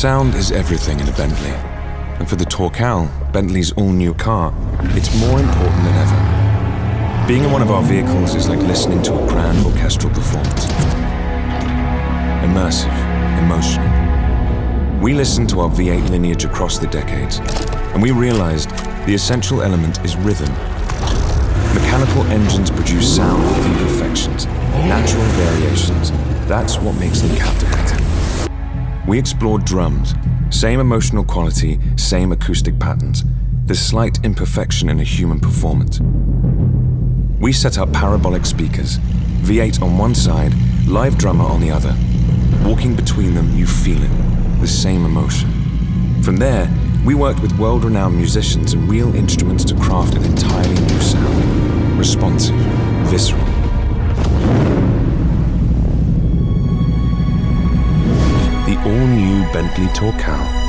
Sound is everything in a Bentley. And for the Torcal, Bentley's all-new car, it's more important than ever. Being in one of our vehicles is like listening to a grand orchestral performance. Immersive, emotional. We listened to our V8 lineage across the decades, and we realized the essential element is rhythm. Mechanical engines produce sound with imperfections, natural variations. That's what makes them captivating. We explored drums, same emotional quality, same acoustic patterns. There's slight imperfection in a human performance. We set up parabolic speakers, V8 on one side, live drummer on the other. Walking between them, you feel it, the same emotion. From there, we worked with world-renowned musicians and real instruments to craft an entirely new sound. Responsive, visceral. The all-new Bentley Torcal.